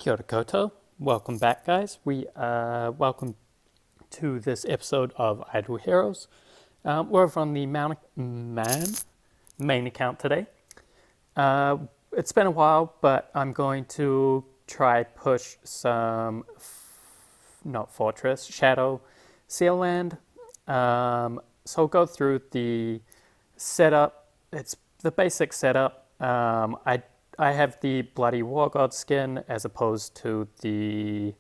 Kia ora koutou. Welcome back, guys. Welcome to this episode of Idle Heroes. We're over on the main account today. It's been a while, but I'm going to try push some, not Fortress, Shadow Seal Land. So I'll go through the setup. It's the basic setup. I have the Bloody War God skin as opposed to the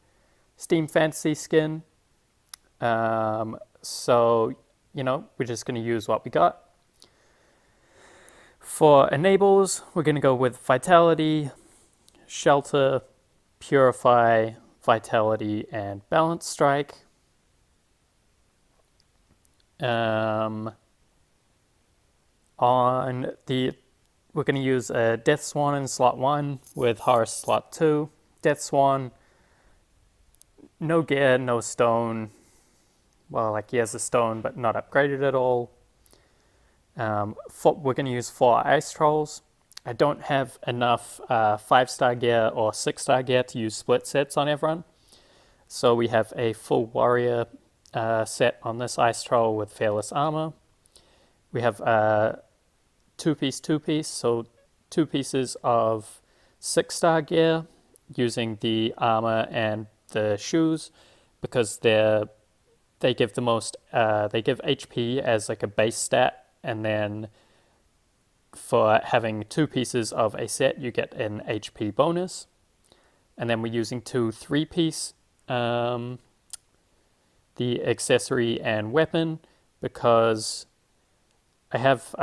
Steam Fantasy skin. So, we're just going to use what we got. For enables, we're going to go with Vitality, Shelter, Purify, Vitality, and Balance Strike. We're going to use a Death Swan in slot 1 with Horus slot 2. Death Swan, no gear, no stone. Well, he has a stone, but not upgraded at all. We're going to use 4 Ice Trolls. I don't have enough 5-star gear or 6-star gear to use split sets on everyone. So we have a full warrior set on this Ice Troll with Fearless Armor. We have two-piece, so 2 pieces of 6-star gear using the armor and the shoes because they give the most, they give HP as like a base stat, and then for having 2 pieces of a set you get an HP bonus. And then we're using 2 3-piece, the accessory and weapon, because I have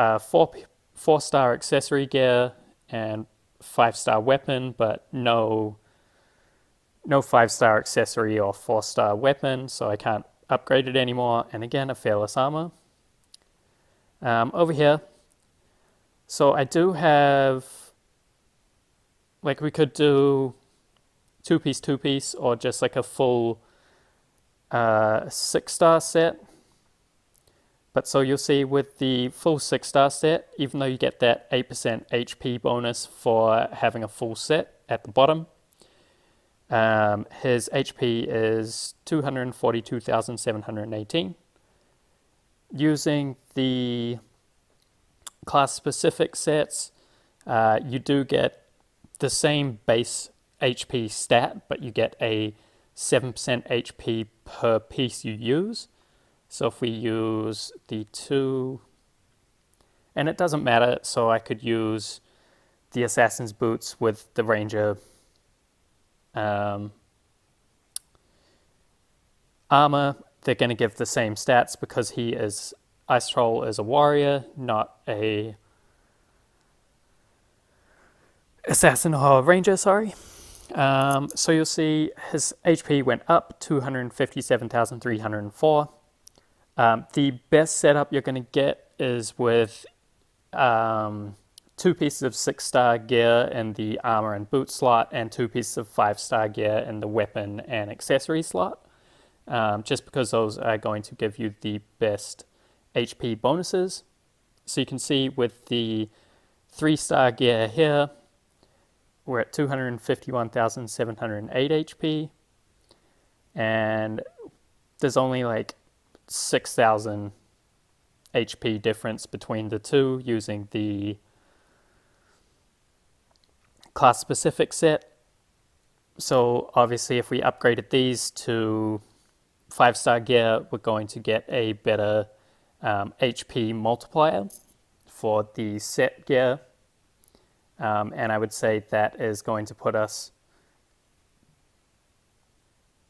4-star accessory gear and 5-star weapon, but no 5-star accessory or 4-star weapon, so I can't upgrade it anymore. And again, a Fearless Armor. Over here, so I do have, we could do 2-piece, or just like a full 6-star set. But so you'll see with the full 6-star set, even though you get that 8% HP bonus for having a full set at the bottom, his HP is 242,718. Using the class-specific sets, you do get the same base HP stat, but you get a 7% HP per piece you use. So if we use the 2, and it doesn't matter, so I could use the Assassin's Boots with the Ranger armor. They're going to give the same stats because he is Ice Troll is a warrior, not a assassin or ranger, sorry. So you'll see his HP went up 257,304. The best setup you're going to get is with 2 pieces of 6-star gear in the armor and boot slot, and 2 pieces of 5-star gear in the weapon and accessory slot, just because those are going to give you the best HP bonuses. So you can see with the 3-star gear here, we're at 251,708 HP, and there's only 6,000 HP difference between the two using the class-specific set. So obviously if we upgraded these to 5-star gear, we're going to get a better HP multiplier for the set gear. And I would say that is going to put us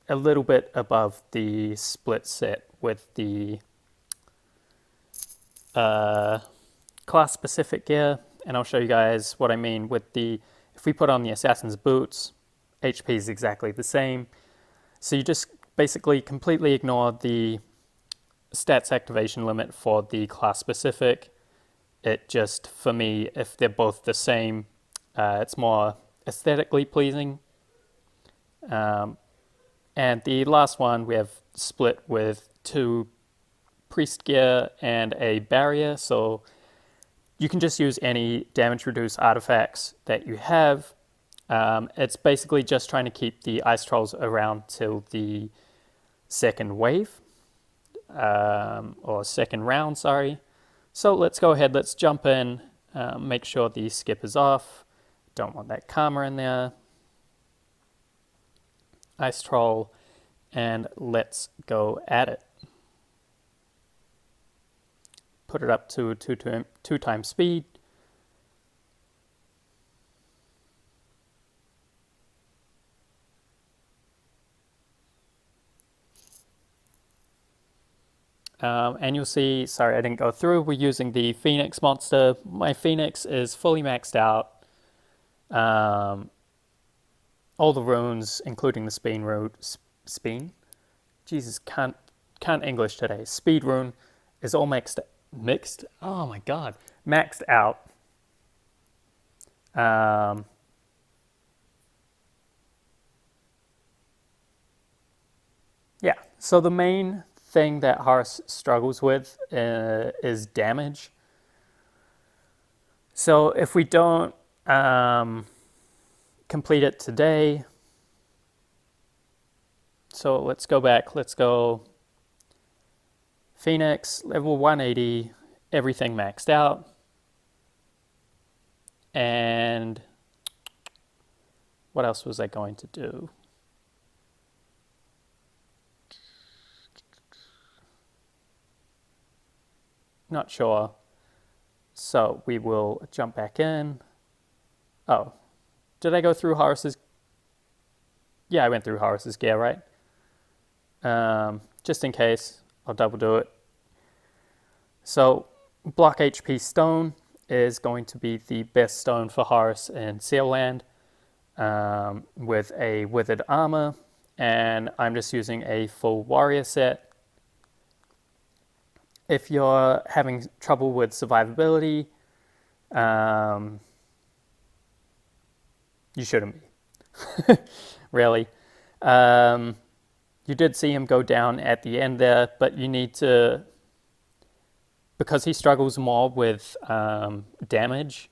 a little bit above the split set with the class-specific gear. And I'll show you guys what I mean with if we put on the Assassin's Boots, HP is exactly the same. So you just basically completely ignore the stats activation limit for the class-specific. It just, for me, if they're both the same, it's more aesthetically pleasing. And the last one, we have split with 2 priest gear and a barrier, so you can just use any damage reduce artifacts that you have. It's basically just trying to keep the ice trolls around till the second wave, or second round, sorry. So let's go ahead, let's jump in, make sure the skip is off. Don't want that karma in there. Ice troll, and let's go at it. Put it up to two times speed. And you'll see, sorry, I didn't go through. We're using the Phoenix monster. My Phoenix is fully maxed out. All the runes, including the Speen rune, Speen? Jesus, can't English today. Speed rune is all mixed. Oh my God, maxed out. Yeah. So the main thing that Horus struggles with is damage. So if we don't complete it today, so let's go back, let's go Phoenix, level 180, everything maxed out. And what else was I going to do? Not sure. So we will jump back in. Oh, did I go through Horus's? Yeah, I went through Horus's gear, right? Just in case, I'll double do it. So block HP stone is going to be the best stone for Horus in Seal Land, with a withered armor, and I'm just using a full warrior set. If you're having trouble with survivability, you shouldn't be, really. You did see him go down at the end there, but you need to, because he struggles more with damage,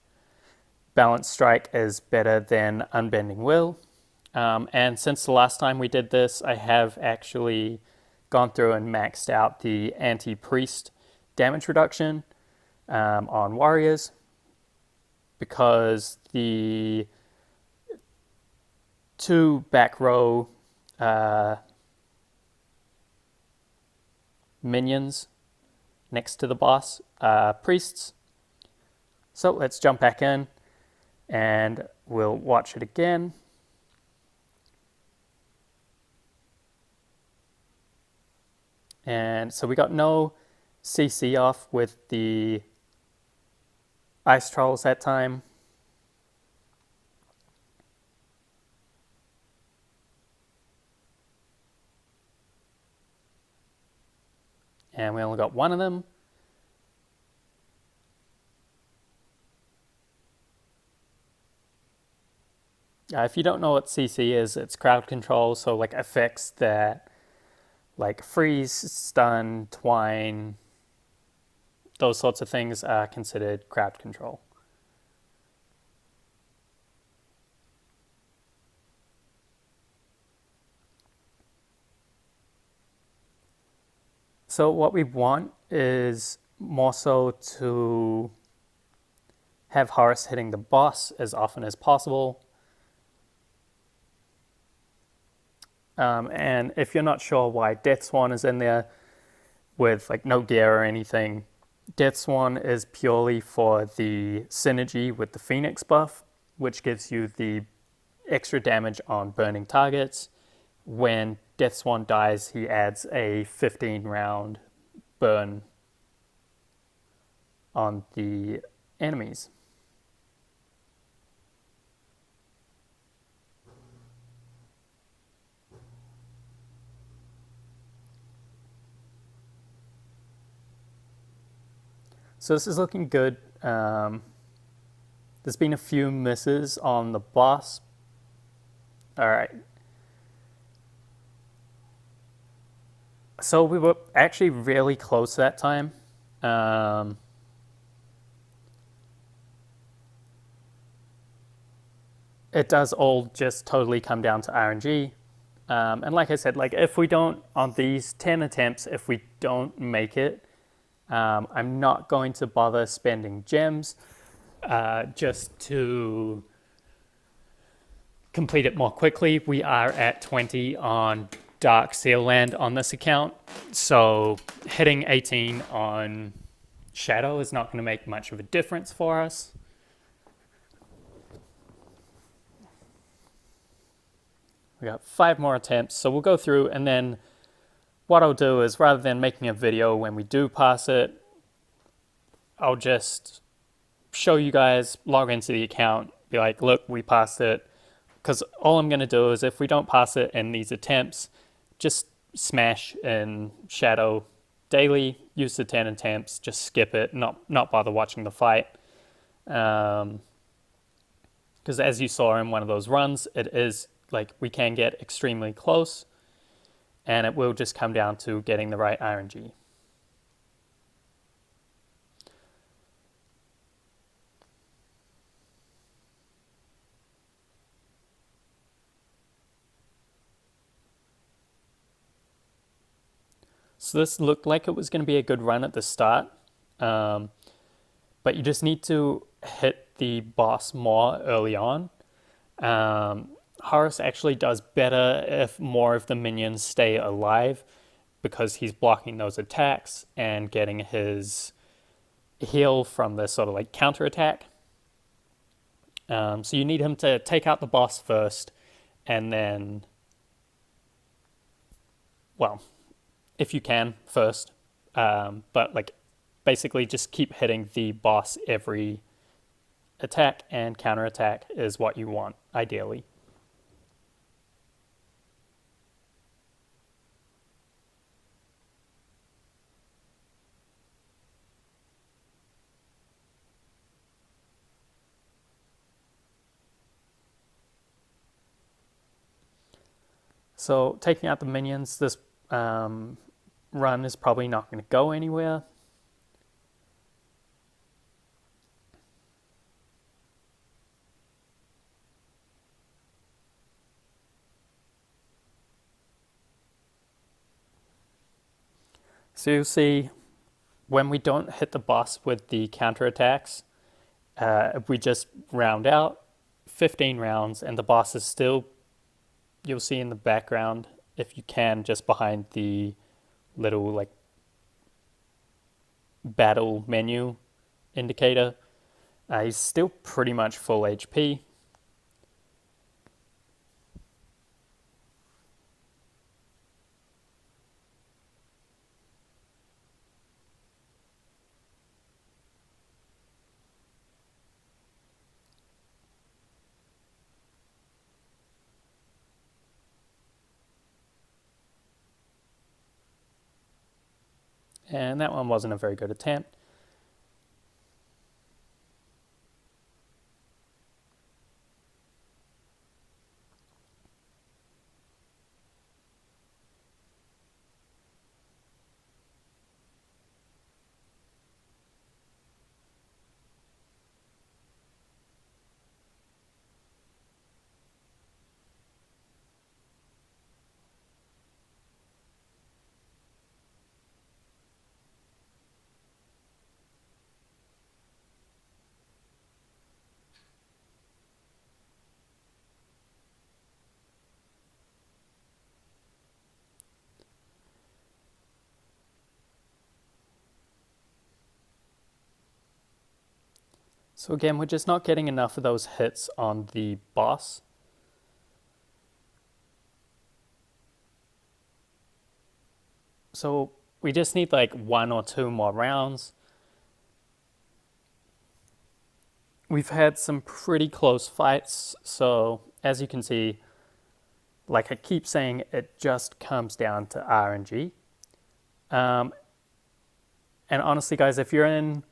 Balanced Strike is better than Unbending Will. And since the last time we did this, I have actually gone through and maxed out the anti-priest damage reduction on warriors, because the 2 back row minions next to the boss priests. So let's jump back in and we'll watch it again. And so we got no CC off with the ice trolls that time. And we only got one of them. If you don't know what CC is, it's crowd control, so like effects that like freeze, stun, twine, those sorts of things are considered crowd control. So what we want is more so to have Horus hitting the boss as often as possible. And if you're not sure why Death Swan is in there with like no gear or anything, Death Swan is purely for the synergy with the Phoenix buff, which gives you the extra damage on burning targets. When Death Swan dies, he adds a 15 round burn on the enemies. So this is looking good. There's been a few misses on the boss. All right. So we were actually really close that time. it does all just totally come down to RNG. And like I said, like if we don't, on these 10 attempts, if we don't make it, I'm not going to bother spending gems just to complete it more quickly. We are at 20 on Dark Seal Land on this account, so hitting 18 on Shadow is not going to make much of a difference for us. We got 5 more attempts, so we'll go through, and then what I'll do is, rather than making a video when we do pass it, I'll just show you guys, log into the account, be like, look, we passed it. Because all I'm going to do is, if we don't pass it in these attempts, just smash in Shadow daily, use the 10 attempts, just skip it, not bother watching the fight. Because as you saw in one of those runs, it is like we can get extremely close, and it will just come down to getting the right RNG. So this looked like it was going to be a good run at the start, but you just need to hit the boss more early on. Horus actually does better if more of the minions stay alive, because he's blocking those attacks and getting his heal from the sort of like counter attack. So you need him to take out the boss first, and then, well, if you can first, but like basically just keep hitting the boss every attack, and counter attack is what you want ideally. So taking out the minions, this run is probably not going to go anywhere. So you'll see when we don't hit the boss with the counterattacks, we just round out 15 rounds, and the boss is still, you'll see in the background, if you can, just behind the little like battle menu indicator, he's still pretty much full HP. And that one wasn't a very good attempt. So again, we're just not getting enough of those hits on the boss. So we just need like 1 or 2 more rounds. We've had some pretty close fights, so as you can see, like I keep saying, it just comes down to RNG. And honestly, guys, if you're in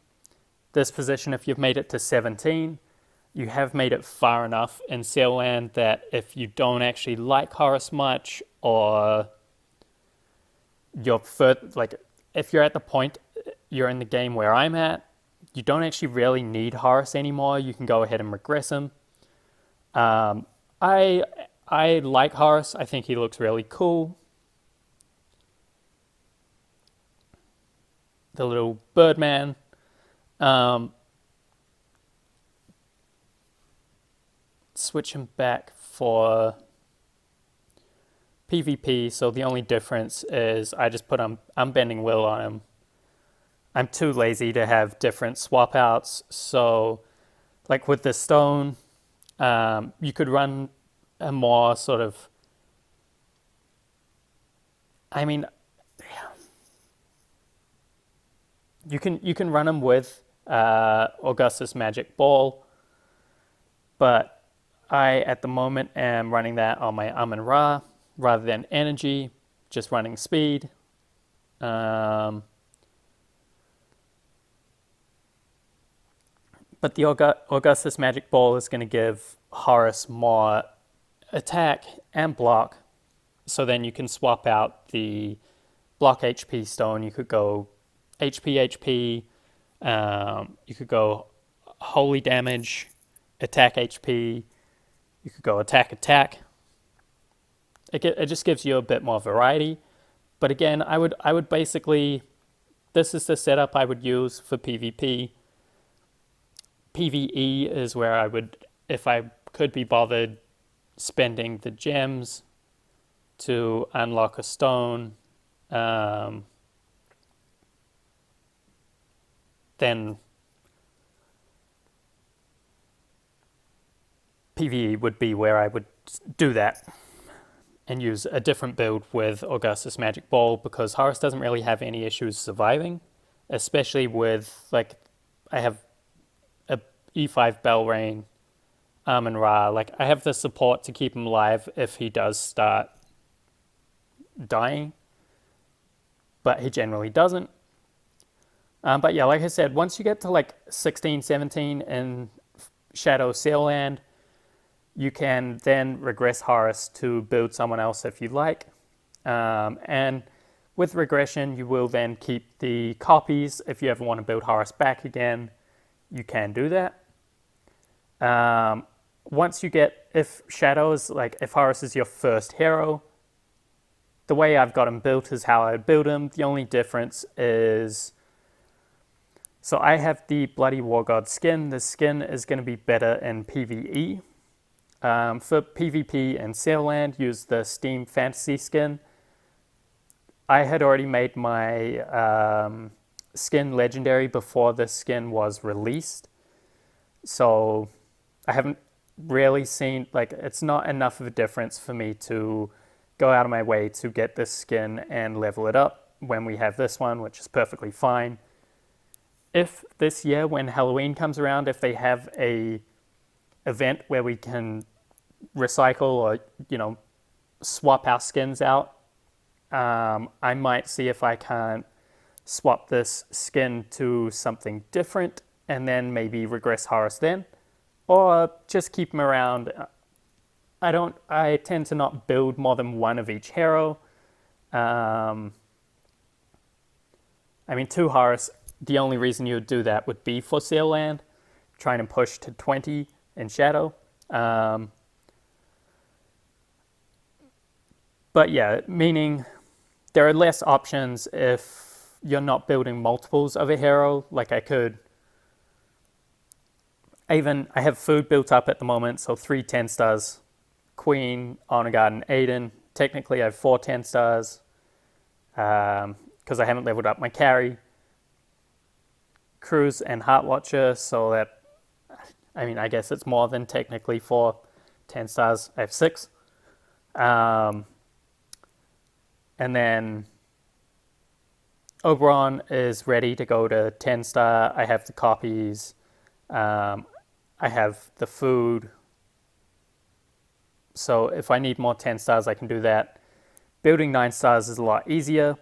this position, if you've made it to 17, you have made it far enough in Seal Land that if you don't actually like Horus much, or you're like if you're at the point you're in the game where I'm at, you don't actually really need Horus anymore, you can go ahead and regress him. I I like Horus. I think he looks really cool. The little Birdman. Um, switch him back for PvP. So the only difference is I just put Unbending Will on him. I'm too lazy to have different swap outs. So like with the stone, you could run a more sort of, I mean, you can run them with Augustus Magic Ball, but I at the moment am running that on my Amun-Ra rather than energy, just running speed. But the Augustus Magic Ball is going to give Horus more attack and block, so then you can swap out the block HP stone. You could go HP, you could go holy damage, attack HP, you could go attack. It just gives you a bit more variety. But again, I would basically, this is the setup I would use for PvP. PvE is where I would, if I could be bothered, spending the gems to unlock a stone, then PvE would be where I would do that and use a different build with Augustus Magic Ball, because Horus doesn't really have any issues surviving, especially with, like, I have a E5 Belrain, Amun-Ra. Like, I have the support to keep him alive if he does start dying, but he generally doesn't. But yeah, like I said, once you get to like 16, 17 in Shadow Sailland, you can then regress Horus to build someone else if you like. And with regression, you will then keep the copies. If you ever want to build Horus back again, you can do that. Once you get, if Shadows, like if Horus is your first hero, the way I've got him built is how I would build him. The only difference is, so I have the Bloody War God skin. The skin is going to be better in PvE. For PvP and Sailland, use the Steam Fantasy skin. I had already made my skin legendary before the skin was released. So I haven't really seen, like, it's not enough of a difference for me to go out of my way to get this skin and level it up when we have this one, which is perfectly fine. If this year, when Halloween comes around, if they have a event where we can recycle or, swap our skins out, I might see if I can't swap this skin to something different and then maybe regress Horus then, or just keep him around. I tend to not build more than one of each hero. I mean, 2 Horus, the only reason you would do that would be for Sailland, trying to push to 20 in Shadow. But yeah, meaning there are less options if you're not building multiples of a hero. Like I have food built up at the moment, so 3 10 stars. Queen, Honor Guard, and Aiden. Technically, I have 4 10 stars because I haven't leveled up my carry. Cruise and Heart Watcher, so that, I mean, I guess it's more than technically 4 10 stars. I have 6. And then Oberon is ready to go to 10 star. I have the copies. I have the food. So if I need more 10 stars, I can do that. Building 9 stars is a lot easier.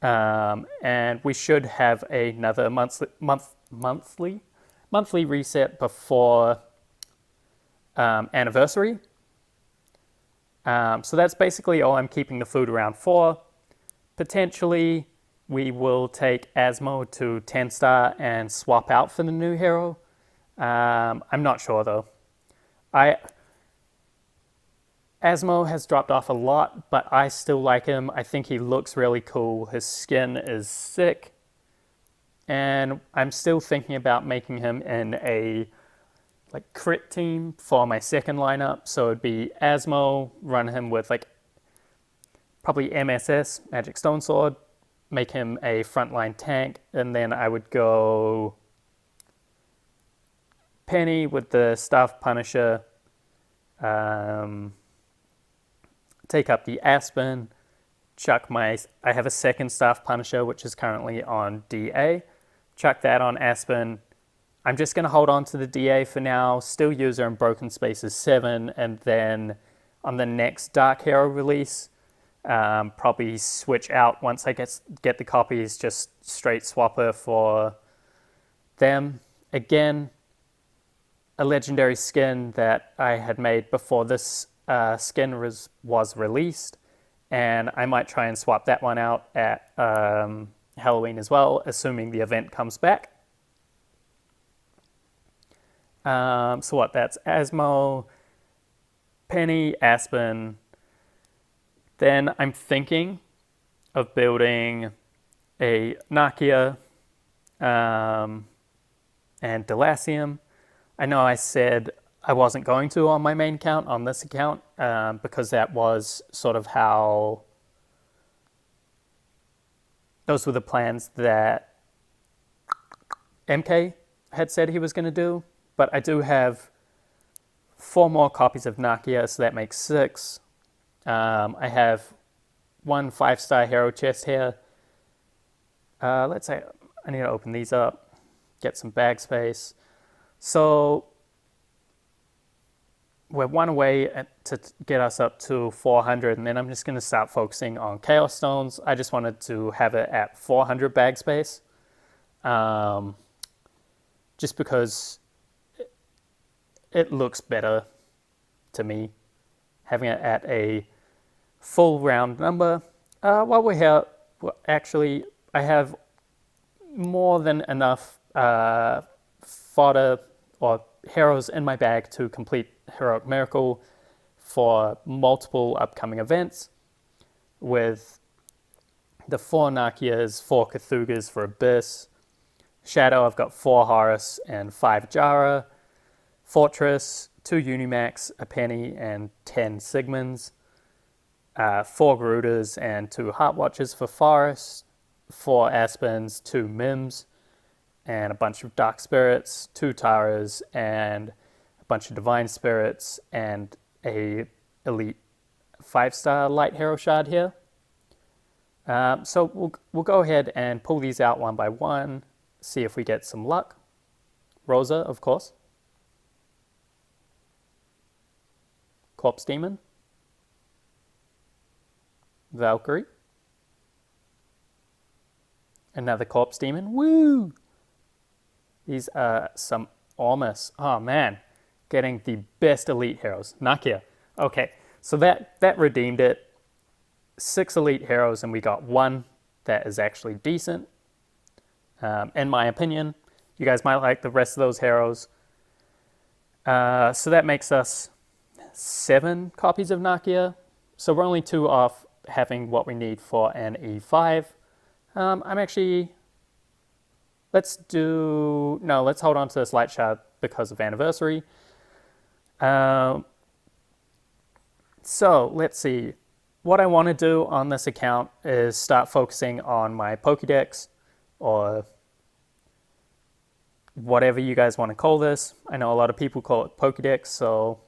And we should have another monthly reset before anniversary. So that's basically all I'm keeping the food around for. Potentially, we will take Asmo to 10 star and swap out for the new hero. I'm not sure though. Asmo has dropped off a lot, but I still like him. I think he looks really cool. His skin is sick. And I'm still thinking about making him in a like crit team for my second lineup. So it'd be Asmo, run him with like probably MSS, Magic Stone Sword, make him a frontline tank, and then I would go Penny with the Staff Punisher, take up the Aspen, I have a second Staff Punisher which is currently on DA, chuck that on Aspen. I'm just going to hold on to the DA for now, still use her in Broken Spaces 7, and then on the next Dark Hero release, probably switch out once I get the copies, just straight swap her for them. Again, a legendary skin that I had made before this skin was released, and I might try and swap that one out at Halloween as well, assuming the event comes back. So what, that's Asmo, Penny, Aspen. Then I'm thinking of building a Nakia and Delacium. I know I said I wasn't going to on my main account, on this account, because that was sort of how, those were the plans that MK had said he was going to do. But I do have 4 more copies of Nakia, so that makes 6. I have 1 5-star hero chest here. Let's say I need to open these up, get some bag space. So we're 1 away to get us up to 400, and then I'm just going to start focusing on Chaos Stones. I just wanted to have it at 400 bag space, just because it looks better to me, having it at a full round number. While we're here, actually, I have more than enough fodder or heroes in my bag to complete Heroic Miracle for multiple upcoming events, with the 4 Nakias, 4 Cthulhus for Abyss. Shadow, I've got 4 Horus and 5 Jara. Fortress, 2 Unimax, a Penny, and 10 Sigmunds. 4 Garudas and 2 Heartwatchers for Forest. 4 Aspens, 2 Mims, and a bunch of Dark Spirits, 2 Taras, and a bunch of Divine Spirits, and a Elite 5-star Light Hero Shard here. So we'll go ahead and pull these out one by one, see if we get some luck. Rosa, of course. Corpse Demon. Valkyrie. Another Corpse Demon. Woo! These are some Ormus. Oh man, getting the best elite heroes. Nakia. Okay, so that redeemed it. 6 elite heroes, and we got 1 that is actually decent. In my opinion, you guys might like the rest of those heroes. So that makes us 7 copies of Nakia. So we're only 2 off having what we need for an E5. Let's hold on to this light shard because of anniversary. So let's see. What I want to do on this account is start focusing on my Pokédex, or whatever you guys want to call this. I know a lot of people call it Pokédex, so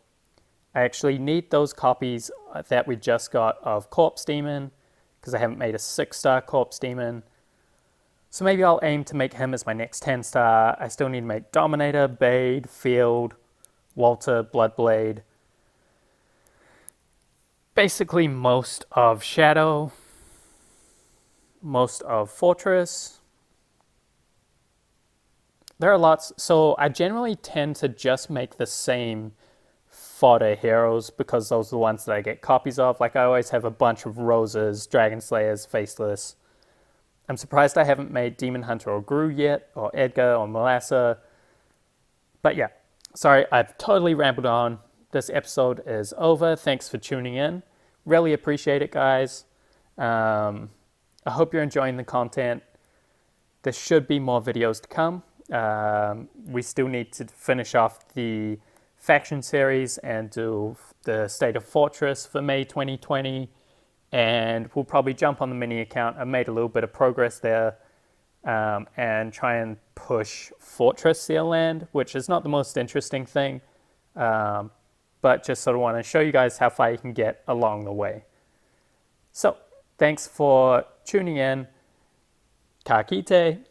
I actually need those copies that we just got of Corpse Demon, because I haven't made a 6-star Corpse Demon. So maybe I'll aim to make him as my next 10-star. I still need to make Dominator, Bade, Field, Walter, Bloodblade. Basically most of Shadow, most of Fortress. There are lots, so I generally tend to just make the same fodder heroes because those are the ones that I get copies of. Like I always have a bunch of Roses, Dragon Slayers, Faceless. I'm surprised I haven't made Demon Hunter or Gru yet, or Edgar or Melassa. But yeah, sorry, I've totally rambled on. this episode is over. Thanks for tuning in. Really appreciate it, guys. I hope you're enjoying the content. There should be more videos to come. We still need to finish off the faction series and do the State of Fortress for May 2020. And we'll probably jump on the mini account. I made a little bit of progress there. And try and push Fortress Seal Land, which is not the most interesting thing. But just sort of want to show you guys how far you can get along the way. So, thanks for tuning in. Ka kite.